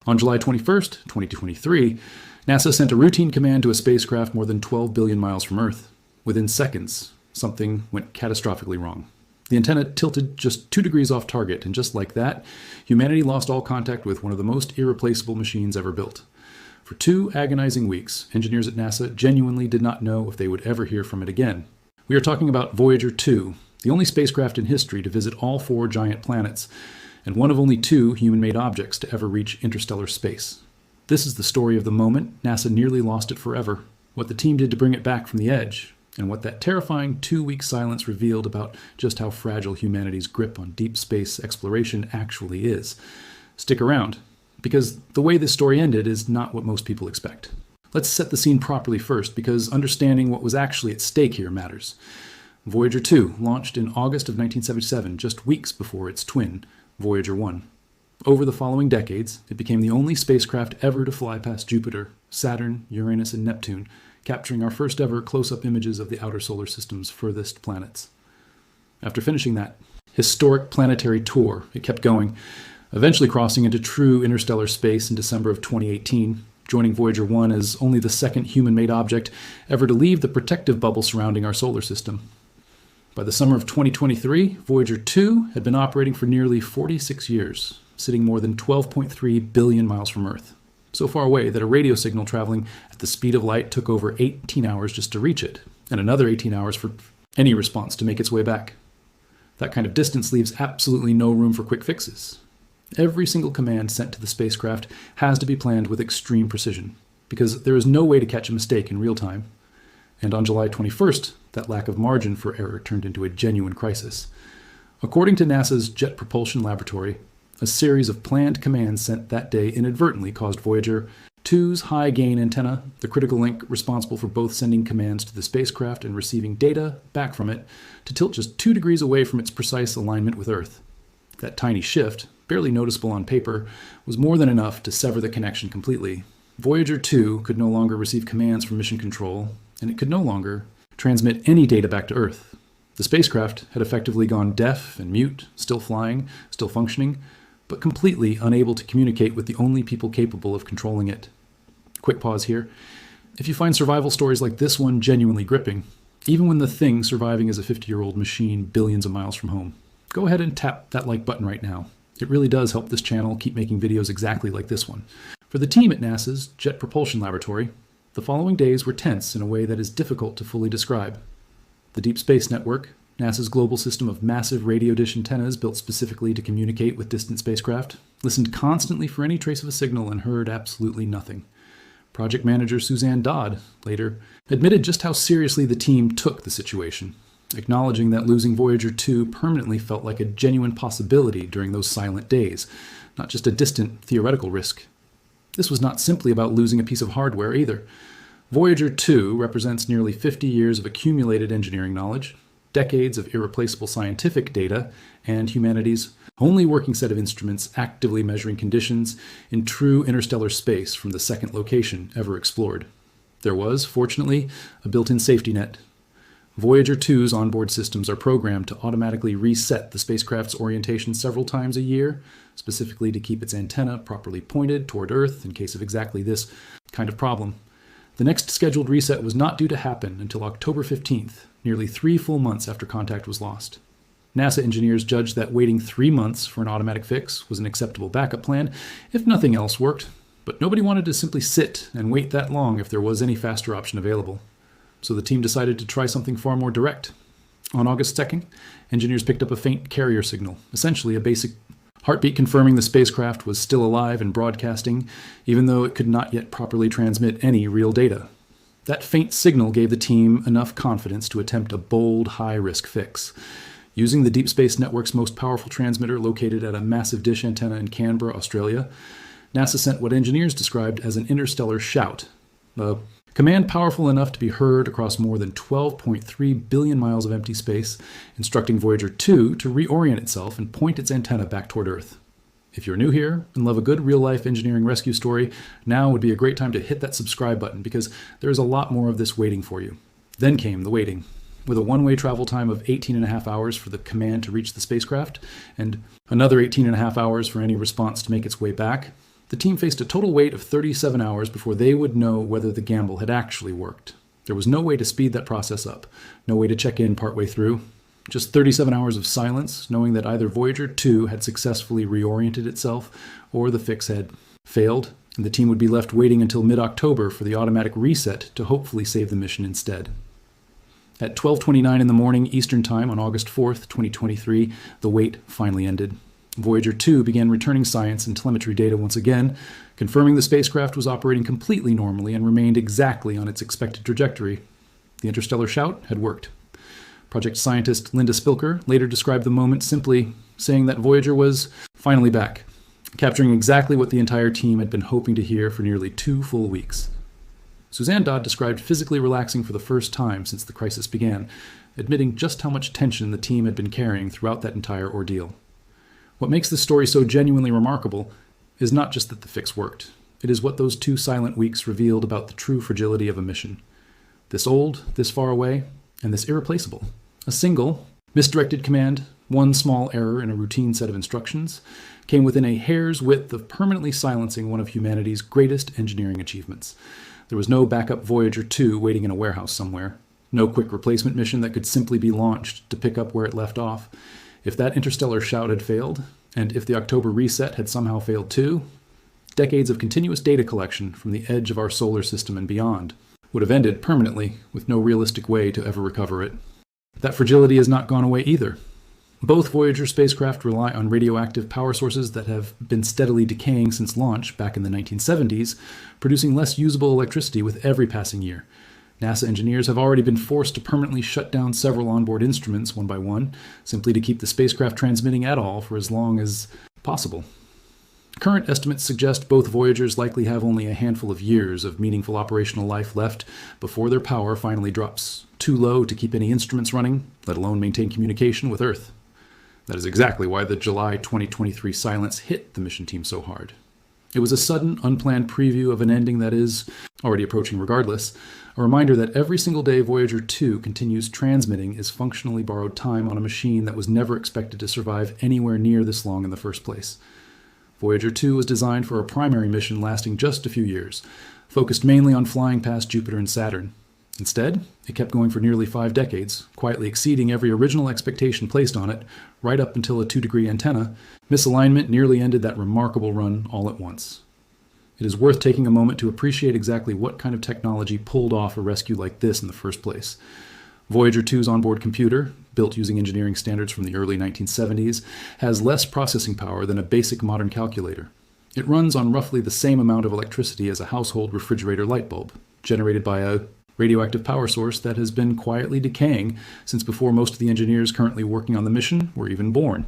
On July 21st, 2023, NASA sent a routine command to a spacecraft more than 12 billion miles from Earth. Within seconds, something went catastrophically wrong. The antenna tilted just 2 degrees off target, and just like that, humanity lost all contact with one of the most irreplaceable machines ever built. For 2 agonizing weeks, engineers at NASA genuinely did not know if they would ever hear from it again. We are talking about Voyager 2, the only spacecraft in history to visit all 4 giant planets, and one of only 2 human-made objects to ever reach interstellar space. This is the story of the moment NASA nearly lost it forever, what the team did to bring it back from the edge, and what that terrifying 2-week silence revealed about just how fragile humanity's grip on deep space exploration actually is. Stick around, because the way this story ended is not what most people expect. Let's set the scene properly first, because understanding what was actually at stake here matters. Voyager 2 launched in August of 1977, just weeks before its twin, Voyager 1. Over the following decades, it became the only spacecraft ever to fly past Jupiter, Saturn, Uranus, and Neptune, capturing our first ever close-up images of the outer solar system's furthest planets. After finishing that historic planetary tour, it kept going, eventually crossing into true interstellar space in December of 2018, joining Voyager 1 as only the second human-made object ever to leave the protective bubble surrounding our solar system. By the summer of 2023, Voyager 2 had been operating for nearly 46 years, sitting more than 12.3 billion miles from Earth, so far away that a radio signal traveling at the speed of light took over 18 hours just to reach it, and another 18 hours for any response to make its way back. That kind of distance leaves absolutely no room for quick fixes. Every single command sent to the spacecraft has to be planned with extreme precision, because there is no way to catch a mistake in real time. And on July 21st, that lack of margin for error turned into a genuine crisis. According to NASA's Jet Propulsion Laboratory, a series of planned commands sent that day inadvertently caused Voyager 2's high-gain antenna, the critical link responsible for both sending commands to the spacecraft and receiving data back from it, to tilt just 2 degrees away from its precise alignment with Earth. That tiny shift, barely noticeable on paper, was more than enough to sever the connection completely. Voyager 2 could no longer receive commands from mission control, and it could no longer transmit any data back to Earth. The spacecraft had effectively gone deaf and mute, still flying, still functioning, but completely unable to communicate with the only people capable of controlling it. Quick pause here. If you find survival stories like this one genuinely gripping, even when the thing surviving is a 50-year-old machine billions of miles from home, go ahead and tap that like button right now. It really does help this channel keep making videos exactly like this one. For the team at NASA's Jet Propulsion Laboratory, the following days were tense in a way that is difficult to fully describe. The Deep Space Network, NASA's global system of massive radio dish antennas built specifically to communicate with distant spacecraft, listened constantly for any trace of a signal and heard absolutely nothing. Project manager Suzanne Dodd, later, admitted just how seriously the team took the situation, acknowledging that losing Voyager 2 permanently felt like a genuine possibility during those silent days, not just a distant theoretical risk. This was not simply about losing a piece of hardware either. Voyager 2 represents nearly 50 years of accumulated engineering knowledge, decades of irreplaceable scientific data, and humanity's only working set of instruments actively measuring conditions in true interstellar space from the second location ever explored. There was, fortunately, a built-in safety net. Voyager 2's onboard systems are programmed to automatically reset the spacecraft's orientation several times a year, specifically to keep its antenna properly pointed toward Earth in case of exactly this kind of problem. The next scheduled reset was not due to happen until October 15th, nearly 3 full months after contact was lost. NASA engineers judged that waiting 3 months for an automatic fix was an acceptable backup plan if nothing else worked, but nobody wanted to simply sit and wait that long if there was any faster option available. So the team decided to try something far more direct. On August 2nd, engineers picked up a faint carrier signal, essentially a basic heartbeat confirming the spacecraft was still alive and broadcasting, even though it could not yet properly transmit any real data. That faint signal gave the team enough confidence to attempt a bold, high-risk fix. Using the Deep Space Network's most powerful transmitter located at a massive dish antenna in Canberra, Australia, NASA sent what engineers described as an interstellar shout, a command powerful enough to be heard across more than 12.3 billion miles of empty space, instructing Voyager 2 to reorient itself and point its antenna back toward Earth. If you're new here and love a good real-life engineering rescue story, now would be a great time to hit that subscribe button because there is a lot more of this waiting for you. Then came the waiting. With a one-way travel time of 18.5 hours for the command to reach the spacecraft and another 18.5 hours for any response to make its way back, The team faced a total wait of 37 hours before they would know whether the gamble had actually worked. There was no way to speed that process up, no way to check in partway through. Just 37 hours of silence, knowing that either Voyager 2 had successfully reoriented itself or the fix had failed, and the team would be left waiting until mid-October for the automatic reset to hopefully save the mission instead. At 12:29 in the morning Eastern Time on August 4th, 2023, the wait finally ended. Voyager 2 began returning science and telemetry data once again, confirming the spacecraft was operating completely normally and remained exactly on its expected trajectory. The interstellar shout had worked. Project scientist Linda Spilker later described the moment simply saying that Voyager was finally back, capturing exactly what the entire team had been hoping to hear for nearly 2 full weeks. Suzanne Dodd described physically relaxing for the first time since the crisis began, admitting just how much tension the team had been carrying throughout that entire ordeal. What makes this story so genuinely remarkable is not just that the fix worked. It is what those 2 silent weeks revealed about the true fragility of a mission. This old, this far away, and this irreplaceable. A single, misdirected command, one small error in a routine set of instructions, came within a hair's width of permanently silencing one of humanity's greatest engineering achievements. There was no backup Voyager 2 waiting in a warehouse somewhere. No quick replacement mission that could simply be launched to pick up where it left off. If that interstellar shout had failed, and if the October reset had somehow failed too, decades of continuous data collection from the edge of our solar system and beyond would have ended permanently with no realistic way to ever recover it. That fragility has not gone away either. Both Voyager spacecraft rely on radioactive power sources that have been steadily decaying since launch back in the 1970s, producing less usable electricity with every passing year. NASA engineers have already been forced to permanently shut down several onboard instruments one by one, simply to keep the spacecraft transmitting at all for as long as possible. Current estimates suggest both Voyagers likely have only a handful of years of meaningful operational life left before their power finally drops too low to keep any instruments running, let alone maintain communication with Earth. That is exactly why the July 2023 silence hit the mission team so hard. It was a sudden, unplanned preview of an ending that is already approaching regardless, a reminder that every single day Voyager 2 continues transmitting is functionally borrowed time on a machine that was never expected to survive anywhere near this long in the first place. Voyager 2 was designed for a primary mission lasting just a few years, focused mainly on flying past Jupiter and Saturn. Instead, it kept going for nearly 5 decades, quietly exceeding every original expectation placed on it, right up until a 2-degree antenna. Misalignment nearly ended that remarkable run all at once. It is worth taking a moment to appreciate exactly what kind of technology pulled off a rescue like this in the first place. Voyager 2's onboard computer, built using engineering standards from the early 1970s, has less processing power than a basic modern calculator. It runs on roughly the same amount of electricity as a household refrigerator light bulb, generated by a radioactive power source that has been quietly decaying since before most of the engineers currently working on the mission were even born.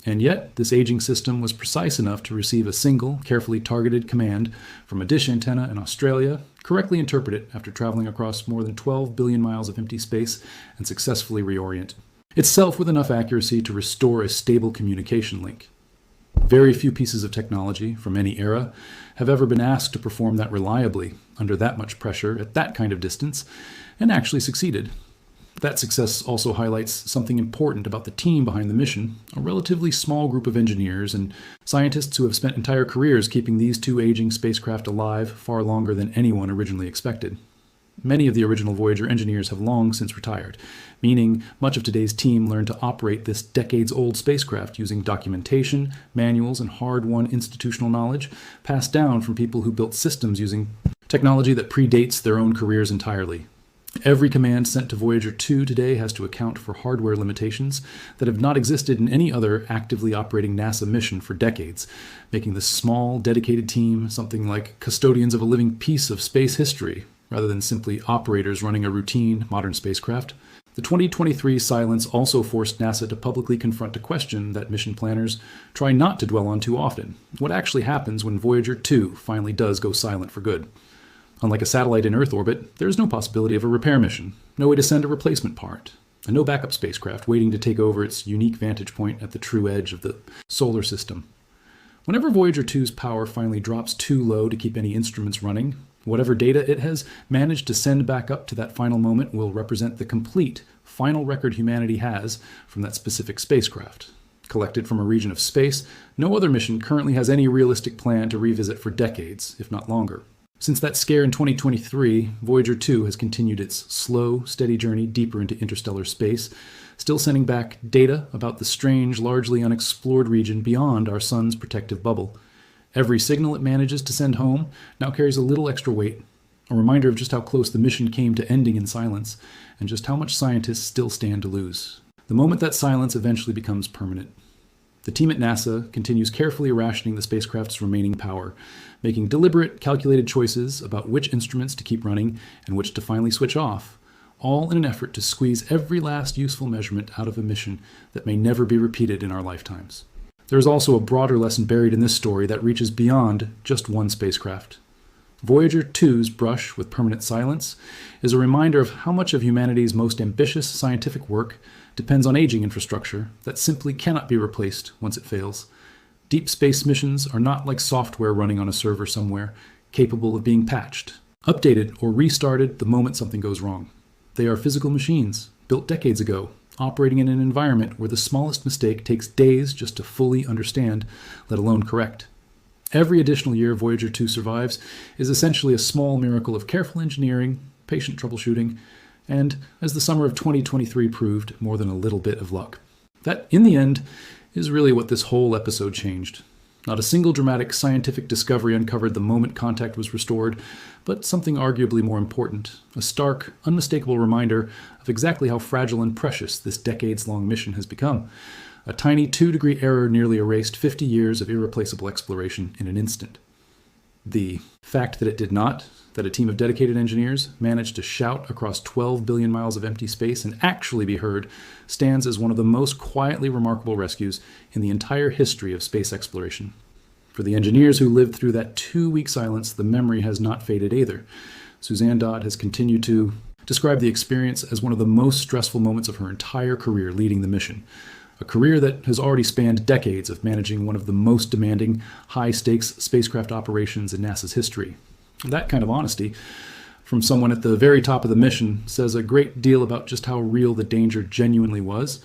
And yet, this aging system was precise enough to receive a single, carefully targeted command from a dish antenna in Australia, correctly interpret it after traveling across more than 12 billion miles of empty space, and successfully reorient itself with enough accuracy to restore a stable communication link. Very few pieces of technology from any era have ever been asked to perform that reliably, under that much pressure, at that kind of distance, and actually succeeded. That success also highlights something important about the team behind the mission, a relatively small group of engineers and scientists who have spent entire careers keeping these 2 aging spacecraft alive far longer than anyone originally expected. Many of the original Voyager engineers have long since retired, meaning much of today's team learned to operate this decades-old spacecraft using documentation, manuals, and hard-won institutional knowledge passed down from people who built systems using technology that predates their own careers entirely. Every command sent to Voyager 2 today has to account for hardware limitations that have not existed in any other actively operating NASA mission for decades, making this small, dedicated team something like custodians of a living piece of space history, rather than simply operators running a routine, modern spacecraft. The 2023 silence also forced NASA to publicly confront a question that mission planners try not to dwell on too often: what actually happens when Voyager 2 finally does go silent for good? Unlike a satellite in Earth orbit, there is no possibility of a repair mission, no way to send a replacement part, and no backup spacecraft waiting to take over its unique vantage point at the true edge of the solar system. Whenever Voyager 2's power finally drops too low to keep any instruments running, whatever data it has managed to send back up to that final moment will represent the complete, final record humanity has from that specific spacecraft. collected from a region of space no other mission currently has any realistic plan to revisit for decades, if not longer. Since that scare in 2023, Voyager 2 has continued its slow, steady journey deeper into interstellar space, still sending back data about the strange, largely unexplored region beyond our sun's protective bubble. Every signal it manages to send home now carries a little extra weight, a reminder of just how close the mission came to ending in silence, and just how much scientists still stand to lose. The moment that silence eventually becomes permanent. The team at NASA continues carefully rationing the spacecraft's remaining power, making deliberate, calculated choices about which instruments to keep running and which to finally switch off, all in an effort to squeeze every last useful measurement out of a mission that may never be repeated in our lifetimes. There is also a broader lesson buried in this story that reaches beyond just one spacecraft. Voyager 2's brush with permanent silence is a reminder of how much of humanity's most ambitious scientific work depends on aging infrastructure that simply cannot be replaced once it fails. Deep space missions are not like software running on a server somewhere, capable of being patched, updated, or restarted the moment something goes wrong. They are physical machines, built decades ago, operating in an environment where the smallest mistake takes days just to fully understand, let alone correct. Every additional year Voyager 2 survives is essentially a small miracle of careful engineering, patient troubleshooting, and, as the summer of 2023 proved, more than a little bit of luck. That, in the end, is really what this whole episode changed. Not a single dramatic scientific discovery uncovered the moment contact was restored, but something arguably more important, a stark, unmistakable reminder of exactly how fragile and precious this decades-long mission has become. A tiny 2-degree error nearly erased 50 years of irreplaceable exploration in an instant. The fact that it did not, that a team of dedicated engineers managed to shout across 12 billion miles of empty space and actually be heard, stands as one of the most quietly remarkable rescues in the entire history of space exploration. For the engineers who lived through that 2-week silence, the memory has not faded either. Suzanne Dodd has continued to describe the experience as one of the most stressful moments of her entire career leading the mission. A career that has already spanned decades of managing one of the most demanding, high-stakes spacecraft operations in NASA's history. That kind of honesty from someone at the very top of the mission says a great deal about just how real the danger genuinely was,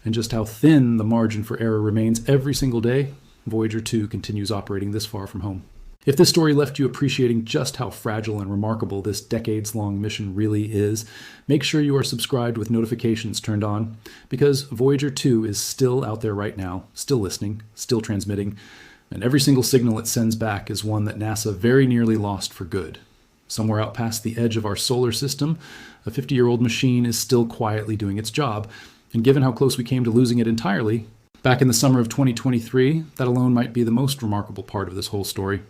and just how thin the margin for error remains every single day Voyager 2 continues operating this far from home. If this story left you appreciating just how fragile and remarkable this decades-long mission really is, make sure you are subscribed with notifications turned on, because Voyager 2 is still out there right now, still listening, still transmitting, and every single signal it sends back is one that NASA very nearly lost for good. Somewhere out past the edge of our solar system, a 50-year-old machine is still quietly doing its job, and given how close we came to losing it entirely, back in the summer of 2023, that alone might be the most remarkable part of this whole story.